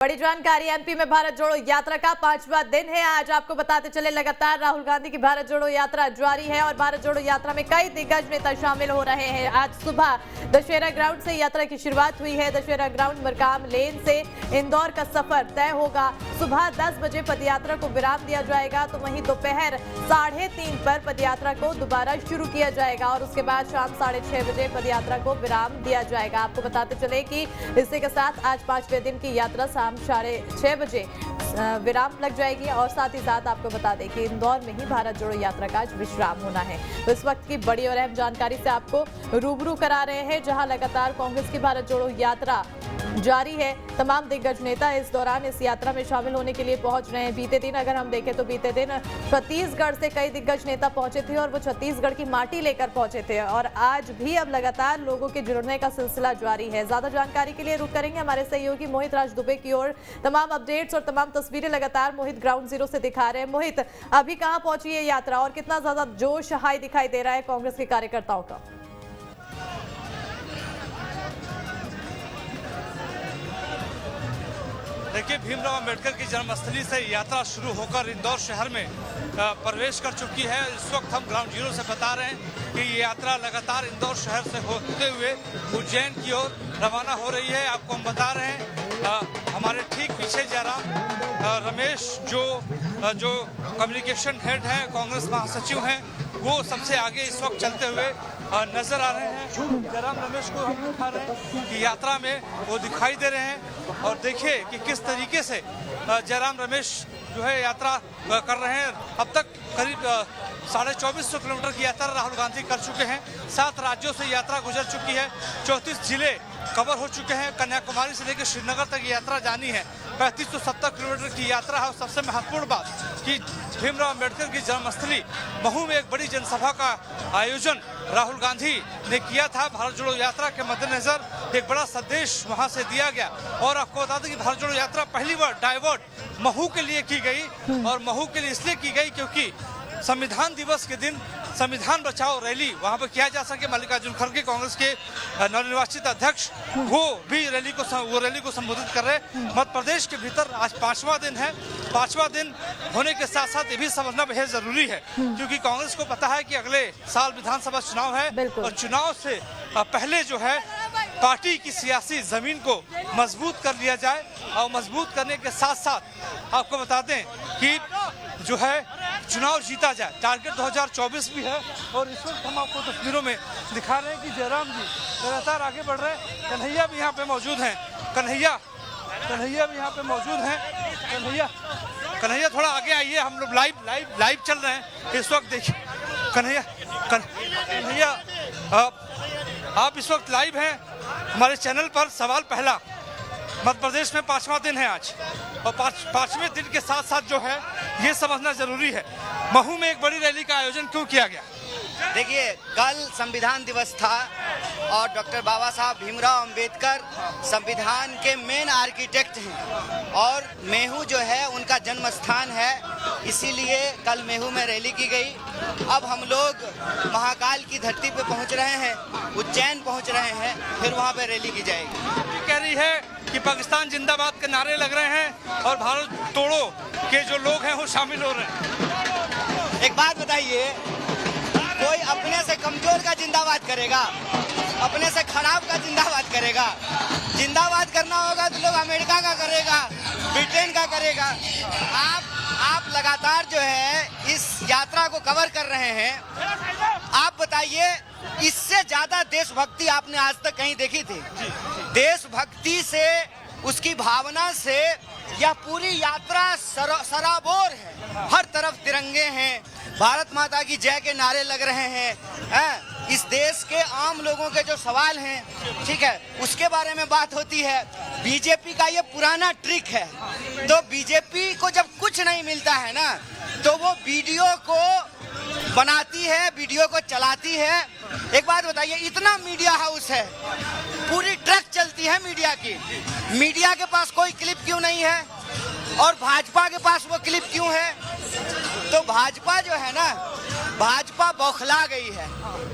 बड़ी जानकारी, एमपी में भारत जोड़ो यात्रा का 5वां दिन है। आज आपको बताते चले, लगातार राहुल गांधी की भारत जोड़ो यात्रा जारी है और भारत जोड़ो यात्रा में कई दिग्गज नेता शामिल हो रहे हैं। आज सुबह दशहरा ग्राउंड से यात्रा की शुरुआत हुई है। दशहरा ग्राउंड मरकाम लेन से इंदौर का सफर तय होगा। सुबह 10 बजे पदयात्रा को विराम दिया जाएगा, तो वहीं दोपहर 3:30 पर पदयात्रा को दोबारा शुरू किया जाएगा और उसके बाद शाम 6:30 बजे पदयात्रा को विराम दिया जाएगा। आपको बताते चले कि इसी के साथ आज 5वें दिन की यात्रा 6:30 बजे विराम लग जाएगी और साथ ही साथ आपको बता दें कि इंदौर में ही भारत जोड़ो यात्रा का आज विश्राम होना है। तो इस वक्त की बड़ी और अहम जानकारी से आपको रूबरू करा रहे हैं, जहां लगातार कांग्रेस की भारत जोड़ो यात्रा जारी है। तमाम दिग्गज नेता इस दौरान इस यात्रा में शामिल होने के लिए पहुंच रहे हैं। बीते दिन अगर हम देखें तो बीते दिन छत्तीसगढ़ से कई दिग्गज नेता पहुंचे थे और वो छत्तीसगढ़ की माटी लेकर पहुंचे थे और आज भी अब लगातार लोगों के जुड़ने का सिलसिला जारी है। ज्यादा जानकारी के लिए रुक करेंगे हमारे सहयोगी मोहित राज दुबे की ओर। तमाम अपडेट्स और तमाम तस्वीरें लगातार मोहित ग्राउंड जीरो से दिखा रहे हैं। मोहित, अभी कहां पहुंची है यात्रा और कितना ज्यादा जोश हाई दिखाई दे रहा है कांग्रेस के कार्यकर्ताओं का? देखिए, भीमराव अंबेडकर की जन्मस्थली से यात्रा शुरू होकर इंदौर शहर में प्रवेश कर चुकी है। इस वक्त हम ग्राउंड जीरो से बता रहे हैं कि ये यात्रा लगातार इंदौर शहर से होते हुए उज्जैन की ओर रवाना हो रही है। आपको हम बता रहे हैं, हमारे ठीक पीछे जयराम रमेश जो कम्युनिकेशन हेड हैं, कांग्रेस महासचिव हैं, वो सबसे आगे इस वक्त चलते हुए नजर आ रहे हैं। जयराम रमेश को हम दिखा रहे हैं कि यात्रा में वो दिखाई दे रहे हैं और देखिए कि किस तरीके से जयराम रमेश जो है यात्रा कर रहे हैं। अब तक करीब 2450 किलोमीटर की यात्रा राहुल गांधी कर चुके हैं। 7 राज्यों से यात्रा गुजर चुकी है। 34 जिले कवर हो चुके हैं। कन्याकुमारी से लेकर श्रीनगर तक यात्रा जानी है। 3570 किलोमीटर की यात्रा है और सबसे महत्वपूर्ण बात कि भीमराव अंबेडकर की जन्मस्थली महू में एक बड़ी जनसभा का आयोजन राहुल गांधी ने किया था। भारत जोड़ो यात्रा के मद्देनजर एक बड़ा संदेश वहां से दिया गया और आपको बता दें कि भारत जोड़ो यात्रा पहली बार डाइवर्ट महू के लिए की गई और महू के लिए इसलिए की गई क्योंकि संविधान दिवस के दिन संविधान बचाओ रैली वहां पर किया जा सके। मल्लिकार्जुन खड़गे, कांग्रेस के नवनिर्वाचित अध्यक्ष, वो भी रैली को संबोधित कर रहे। मध्य प्रदेश के भीतर आज 5वां दिन है। 5वां दिन होने के साथ साथ ये भी समझना बेहद जरूरी है क्योंकि कांग्रेस को पता है कि अगले साल विधानसभा चुनाव है और चुनाव से पहले जो है पार्टी की सियासी जमीन को मजबूत कर लिया जाए और मजबूत करने के साथ साथ आपको बता दें कि जो है चुनाव जीता जाए। टारगेट 2024 भी है और इस वक्त हम आपको तस्वीरों में दिखा रहे हैं कि जयराम जी लगातार आगे बढ़ रहे हैं। कन्हैया भी यहाँ पे मौजूद हैं। कन्हैया भी यहाँ पे मौजूद हैं। कन्हैया थोड़ा आगे आइए, हम लोग लाइव चल रहे हैं इस वक्त। देखिए कन्हैया आप इस वक्त लाइव हैं हमारे चैनल पर। सवाल पहला, मध्य प्रदेश में 5वां दिन है आज और 5वें दिन के साथ साथ जो है ये समझना जरूरी है महू में एक बड़ी रैली का आयोजन क्यों किया गया? देखिए, कल संविधान दिवस था और डॉक्टर बाबा साहब भीमराव अंबेडकर संविधान के मेन आर्किटेक्ट हैं और महू जो है उनका जन्म स्थान है, इसीलिए कल महू में रैली की गई। अब हम लोग महाकाल की धरती पे पहुंच रहे हैं, उज्जैन पहुंच रहे हैं, फिर वहां पे रैली की जाएगी। कह रही है कि पाकिस्तान जिंदाबाद के नारे लग रहे हैं और भारत तोड़ो के जो लोग हैं वो शामिल हो रहे हैं। एक बात बताइए, कोई अपने से कमजोर का जिंदाबाद करेगा, अपने से खराब का जिंदाबाद करेगा? जिंदाबाद करना होगा तो लोग अमेरिका का करेगा, ब्रिटेन का करेगा। आप लगातार जो है इस यात्रा को कवर कर रहे हैं। आप बताइए, इससे ज्यादा देशभक्ति आपने आज तक कहीं देखी थी? देशभक्ति से, उसकी भावना से यह पूरी यात्रा सराबोर है। हर तरफ तिरंगे हैं, भारत माता की जय के नारे लग रहे हैं। इस देश के आम लोगों के जो सवाल हैं, ठीक है, उसके बारे में बात होती है। बीजेपी का ये पुराना ट्रिक है। तो बीजेपी को जब कुछ नहीं मिलता है ना, तो वो वीडियो को बनाती है, वीडियो को चलाती है। एक बात बताइए, इतना मीडिया हाउस है, पूरी ट्रक चलती है मीडिया की, मीडिया के पास कोई क्लिप क्यों नहीं है और भाजपा के पास वो क्लिप क्यों है? तो भाजपा जो है ना, भाजपा बौखला गई है।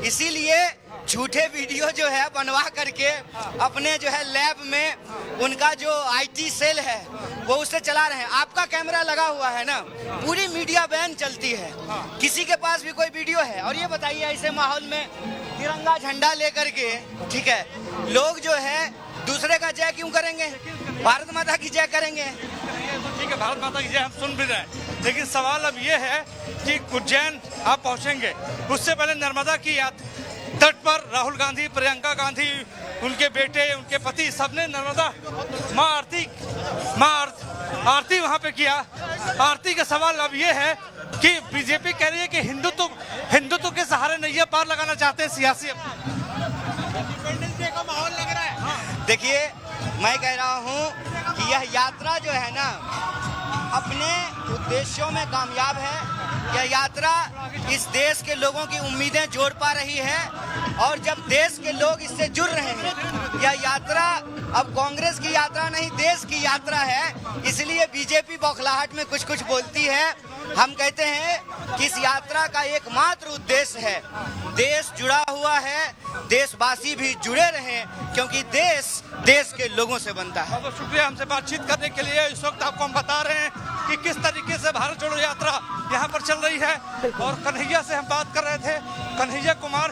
इसीलिए झूठे वीडियो जो है बनवा करके अपने जो है लैब में उनका जो आईटी सेल है वो उससे चला रहे हैं। आपका कैमरा लगा हुआ है ना, पूरी मीडिया बैन चलती है, किसी के पास भी कोई वीडियो है। और ये बताइए ऐसे माहौल में तिरंगा झंडा लेकर के, ठीक है, लोग जो है दूसरे का जय क्यों करेंगे? भारत माता की जय करेंगे। ठीक है, भारत माता की जय हम सुन भी रहे हैं, लेकिन सवाल अब ये है कि उज्जैन आप पहुंचेंगे, उससे पहले नर्मदा की तट पर राहुल गांधी, प्रियंका गांधी, उनके बेटे, उनके पति, सबने नर्मदा माँ आरती वहां पे किया। आरती का सवाल अब ये है कि बीजेपी कह रही है कि हिंदुत्व के सहारे नैया पार लगाना चाहते हैं सियासी। इंडिपेंडेंस डे का माहौल लग रहा है। देखिए, मैं कह रहा हूं कि यह यात्रा जो है ना अपने उद्देश्यों में कामयाब है। यह यात्रा इस देश के लोगों की उम्मीदें जोड़ पा रही है और जब देश के लोग इससे जुड़ रहे हैं, यह यात्रा अब कांग्रेस की यात्रा नहीं देश की यात्रा है। इसलिए बीजेपी बौखलाहट में कुछ कुछ बोलती है। हम कहते हैं कि इस यात्रा का एकमात्र उद्देश्य है, देश जुड़ा हुआ है, देशवासी भी जुड़े रहें, क्योंकि देश के लोगों से बनता है। बहुत शुक्रिया हमसे बातचीत करने के लिए। इस वक्त आपको हम बता रहे हैं कि किस तरीके से भारत जोड़ो यात्रा यहाँ पर चल रही है। और कन्हैया से हम बात कर रहे थे, कन्हैया कुमार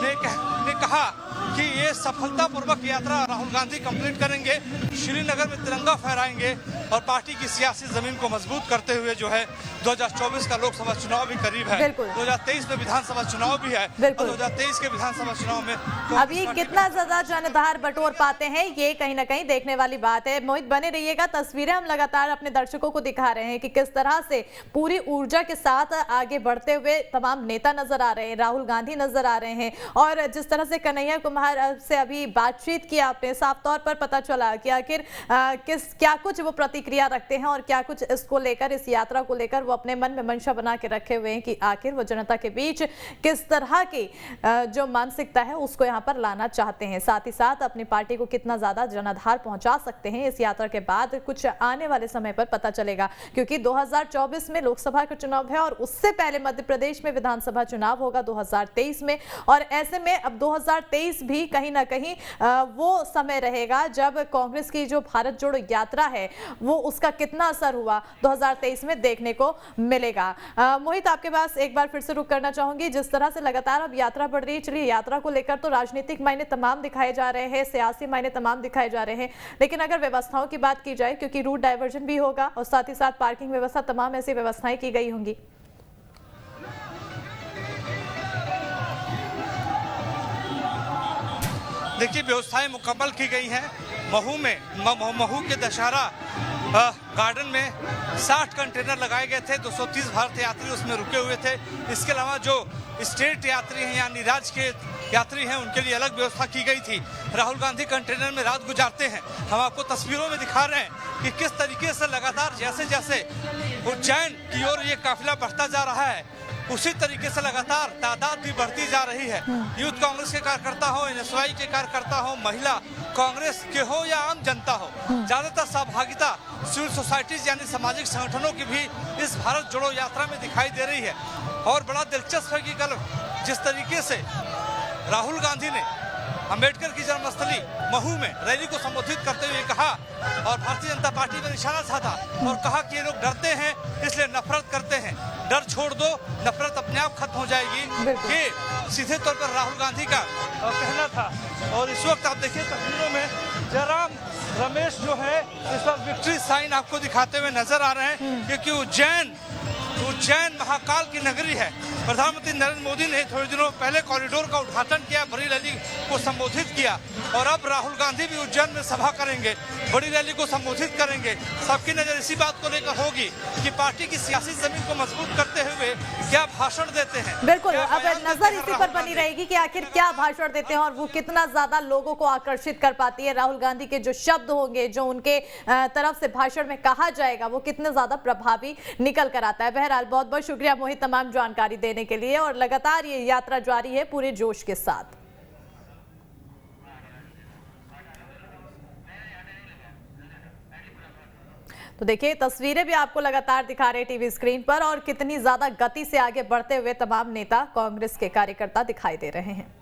ने कहा कि ये सफलतापूर्वक यात्रा राहुल गांधी कंप्लीट करेंगे, श्रीनगर में तिरंगा फहराएंगे और पार्टी की सियासी जमीन को मजबूत करते हुए जो है 2024 का लोकसभा चुनाव भी करीब है, 2023 में विधानसभा चुनाव भी है, 2023 के विधानसभा चुनाव में अब ये कितना ज्यादा जनधार बटोर पाते हैं, ये कहीं ना कहीं देखने वाली बात है। मोहित बने रहिएगा, तस्वीरें हम लगातार अपने दर्शकों को दिखा रहे हैं कि किस तरह से पूरी ऊर्जा के साथ आगे बढ़ते हुए तमाम नेता नजर आ रहे हैं, राहुल गांधी नजर आ रहे हैं। और जिस तरह से कन्हैया कुमार से अभी बातचीत किया आपने, साफ तौर पर पता चला कि आखिर क्या कुछ वो प्रतिक्रिया रखते हैं और क्या कुछ इसको लेकर, इस यात्रा को लेकर वो अपने मन में मंशा बना के रखे हुए हैं कि आखिर वो जनता के बीच किस तरह की जो मानसिकता है उसको यहाँ पर लाना चाहते हैं। साथ ही साथ अपनी पार्टी को कितना ज्यादा जनाधार पहुंचा सकते हैं इस यात्रा के बाद कुछ आने वाले समय पर पता चलेगा, क्योंकि 2024 में लोकसभा का चुनाव है और उससे पहले मध्य प्रदेश में विधानसभा चुनाव होगा 2023 में। और ऐसे में अब 2023 भी कहीं ना कहीं वो समय रहेगा जब कांग्रेस की जो भारत जोड़ो यात्रा है वो उसका कितना असर हुआ 2023 में देखने को मिलेगा। मोहित, आपके पास एक बार फिर से रुक करना चाहूंगी। जिस तरह से लगातार अब यात्रा बढ़ रही है, चलिए यात्रा को लेकर तो राजनीतिक मायने तमाम दिखाए जा रहे हैं, सियासी मायने तमाम दिखाए जा रहे हैं, लेकिन अगर व्यवस्थाओं की बात की जाए, क्योंकि रूट डायवर्जन भी होगा और साथ ही साथ पार्किंग व्यवस्था, तमाम ऐसी व्यवस्थाएं की गई होंगी। देखिए, व्यवस्थाएं मुकम्मल की गई हैं। महू के दशहरा गार्डन में 60 कंटेनर लगाए गए थे, 230 भारतीय यात्री उसमें रुके हुए थे। इसके अलावा जो स्टेट यात्री हैं, यानी राज्य के यात्री हैं, उनके लिए अलग व्यवस्था की गई थी। राहुल गांधी कंटेनर में रात गुजारते हैं। हम आपको तस्वीरों में दिखा रहे हैं कि किस तरीके से लगातार जैसे जैसे उज्जैन की ओर ये काफिला बढ़ता जा रहा है, उसी तरीके से लगातार तादाद भी बढ़ती जा रही है। यूथ कांग्रेस के कार्यकर्ता हो, एनएसवाई के कार्यकर्ता हो, महिला कांग्रेस के हो या आम जनता हो, ज्यादातर सहभागिता सिविल सोसाइटीज यानी सामाजिक संगठनों की भी इस भारत जोड़ो यात्रा में दिखाई दे रही है। और बड़ा दिलचस्प है कि कल जिस तरीके से राहुल गांधी ने अंबेडकर की जन्मस्थली महू में रैली को संबोधित करते हुए कहा और भारतीय जनता पार्टी में निशाना साधा और कहा कि ये लोग डरते हैं इसलिए नफरत करते हैं, डर छोड़ दो, नफरत अपने आप खत्म हो जाएगी। ये सीधे तौर पर राहुल गांधी का कहना था। और इस वक्त आप देखिए तस्वीरों में जयराम रमेश जो है इस वक्त विक्ट्री साइन आपको दिखाते हुए नजर आ रहे हैं, क्योंकि उज्जैन महाकाल की नगरी है। प्रधानमंत्री नरेंद्र मोदी ने थोड़े दिनों पहले कॉरिडोर का उद्घाटन किया, बड़ी रैली को संबोधित किया और अब राहुल गांधी भी उज्जैन में सभा करेंगे, बड़ी रैली को संबोधित करेंगे। सबकी नजर इसी बात को लेकर होगी कि पार्टी की सियासी जमीन को मजबूत करते हुए क्या भाषण देते हैं। बिल्कुल, अब नजर इसी पर बनी रहेगी कि आखिर क्या भाषण देते हैं और वो कितना ज्यादा लोगों को आकर्षित कर पाती है। राहुल गांधी के जो शब्द होंगे, जो उनके तरफ से भाषण में कहा जाएगा, वो कितने ज्यादा प्रभावी निकल कर आता है। बहरहाल बहुत बहुत शुक्रिया मोहित तमाम जानकारी देने के लिए। और लगातार ये यात्रा जारी है पूरे जोश के साथ। तो देखिए तस्वीरें भी आपको लगातार दिखा रहे टीवी स्क्रीन पर और कितनी ज्यादा गति से आगे बढ़ते हुए तमाम नेता कांग्रेस के कार्यकर्ता दिखाई दे रहे हैं।